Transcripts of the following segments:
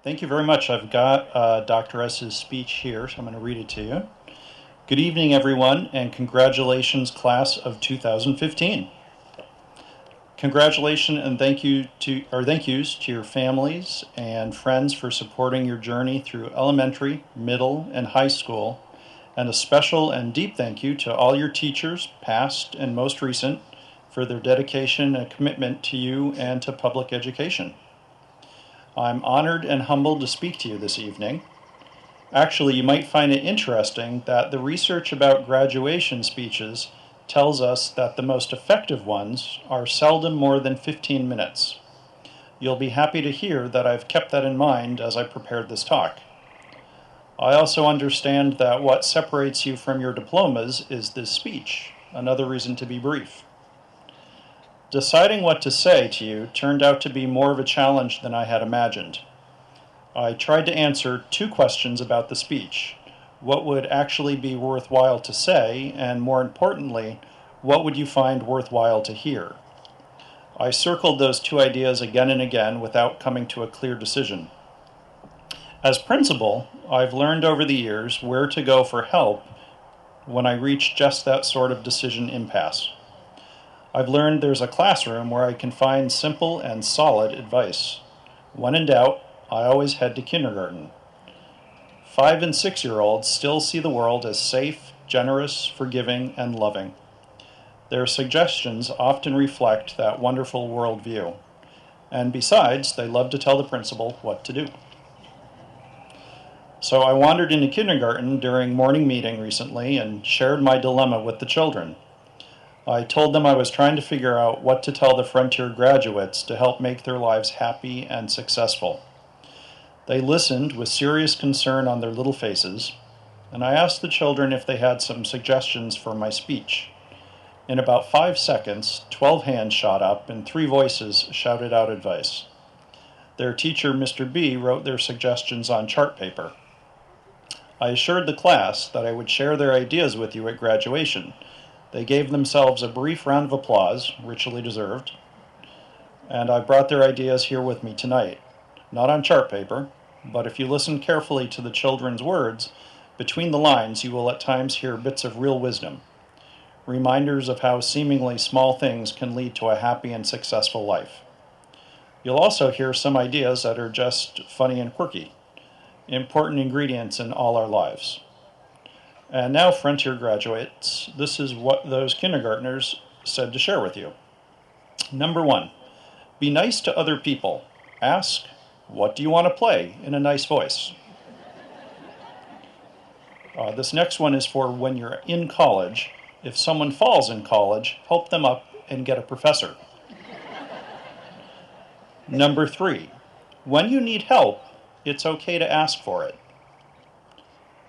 Thank you very much. I've got Dr. S's speech here, so I'm going to read it to you. Good evening, everyone, and congratulations, class of 2015. Congratulations and thank yous to your families and friends for supporting your journey through elementary, middle, and high school, and a special and deep thank you to all your teachers, past and most recent, for their dedication and commitment to you and to public education. I'm honored and humbled to speak to you this evening. Actually, you might find it interesting that the research about graduation speeches tells us that the most effective ones are seldom more than 15 minutes. You'll be happy to hear that I've kept that in mind as I prepared this talk. I also understand that what separates you from your diplomas is this speech, another reason to be brief. Deciding what to say to you turned out to be more of a challenge than I had imagined. I tried to answer two questions about the speech. What would actually be worthwhile to say, and more importantly, what would you find worthwhile to hear? I circled those two ideas again and again without coming to a clear decision. As principal, I've learned over the years where to go for help when I reach just that sort of decision impasse. I've learned there's a classroom where I can find simple and solid advice. When in doubt, I always head to kindergarten. 5- and 6-year-olds still see the world as safe, generous, forgiving, and loving. Their suggestions often reflect that wonderful worldview. And besides, they love to tell the principal what to do. So I wandered into kindergarten during morning meeting recently and shared my dilemma with the children. I told them I was trying to figure out what to tell the Frontier graduates to help make their lives happy and successful. They listened with serious concern on their little faces, and I asked the children if they had some suggestions for my speech. In about 5 seconds, 12 hands shot up and 3 voices shouted out advice. Their teacher, Mr. B, wrote their suggestions on chart paper. I assured the class that I would share their ideas with you at graduation. They gave themselves a brief round of applause, richly deserved, and I brought their ideas here with me tonight. Not on chart paper, but if you listen carefully to the children's words, between the lines you will at times hear bits of real wisdom, reminders of how seemingly small things can lead to a happy and successful life. You'll also hear some ideas that are just funny and quirky, important ingredients in all our lives. And now, Frontier graduates, this is what those kindergartners said to share with you. Number 1, be nice to other people. Ask, what do you want to play, in a nice voice. This next one is for when you're in college. If someone falls in college, help them up and get a professor. Number 3, when you need help, it's okay to ask for it.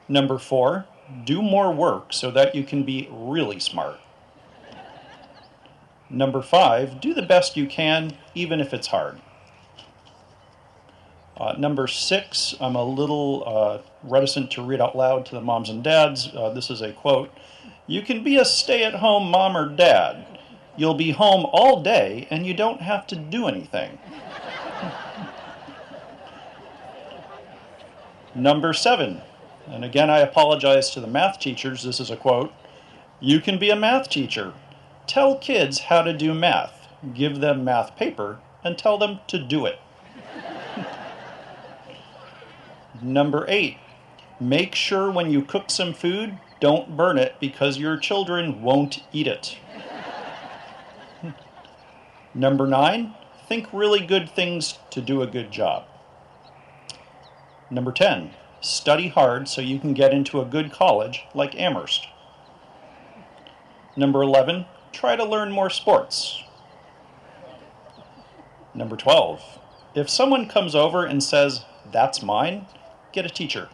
Number 4, do more work so that you can be really smart. Number 5, do the best you can, even if it's hard. Number 6, I'm a little reticent to read out loud to the moms and dads. This is a quote. You can be a stay-at-home mom or dad. You'll be home all day and you don't have to do anything. Number 7, and again I apologize to the math teachers, this is a quote. You can be a math teacher. Tell kids how to do math. Give them math paper and tell them to do it. Number 8, make sure when you cook some food, don't burn it because your children won't eat it. Number 9, think really good things to do a good job. Number 10, study hard so you can get into a good college like Amherst. Number 11, try to learn more sports. Number 12, if someone comes over and says, that's mine, get a teacher.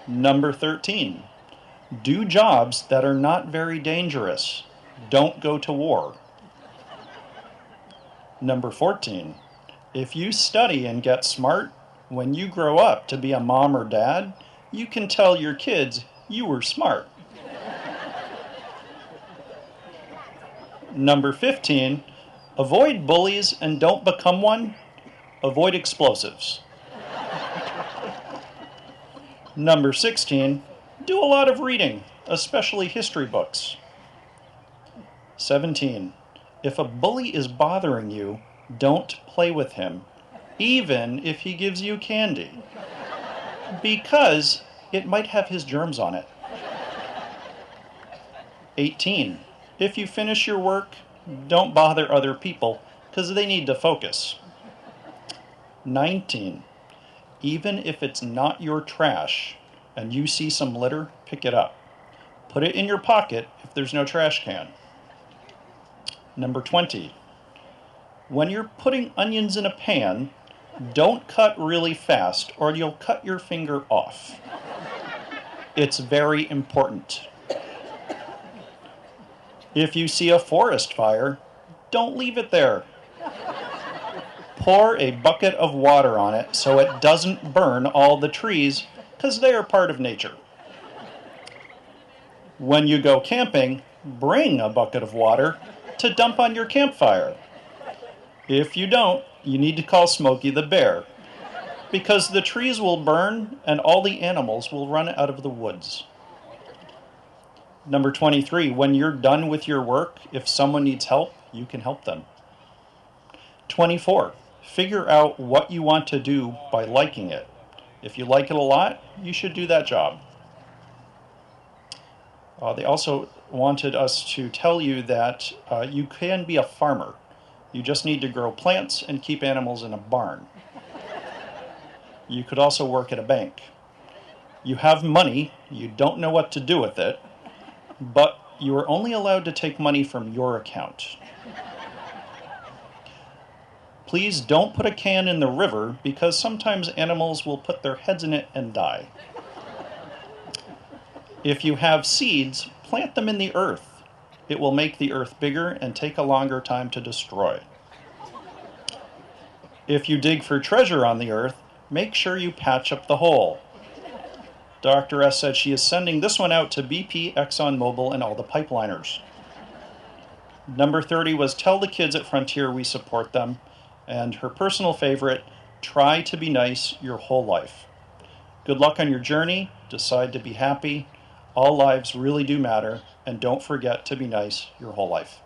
Number 13, do jobs that are not very dangerous. Don't go to war. Number 14, if you study and get smart, when you grow up to be a mom or dad, you can tell your kids you were smart. Number 15, Avoid bullies and don't become one. Avoid explosives. Number 16, do a lot of reading, especially history books. 17, if a bully is bothering you, don't play with him, even if he gives you candy, because it might have his germs on it. 18, if you finish your work, don't bother other people, because they need to focus. 19, even if it's not your trash and you see some litter, pick it up. Put it in your pocket if there's no trash can. Number 20, when you're putting onions in a pan, don't cut really fast or you'll cut your finger off. It's very important. If you see a forest fire, don't leave it there. Pour a bucket of water on it so it doesn't burn all the trees, because they are part of nature. When you go camping, bring a bucket of water to dump on your campfire. If you don't, you need to call Smokey the Bear, because the trees will burn and all the animals will run out of the woods. Number 23, when you're done with your work, if someone needs help, you can help them. 24, figure out what you want to do by liking it. If you like it a lot, you should do that job. They also wanted us to tell you that you can be a farmer. You just need to grow plants and keep animals in a barn. You could also work at a bank. You have money, you don't know what to do with it, but you are only allowed to take money from your account. Please don't put a can in the river because sometimes animals will put their heads in it and die. If you have seeds, plant them in the earth. It will make the earth bigger and take a longer time to destroy. If you dig for treasure on the earth, make sure you patch up the hole. Dr. S said she is sending this one out to BP, ExxonMobil, and all the pipeliners. Number 30 was tell the kids at Frontier we support them. And her personal favorite, try to be nice your whole life. Good luck on your journey. Decide to be happy. All lives really do matter. And don't forget to be nice your whole life.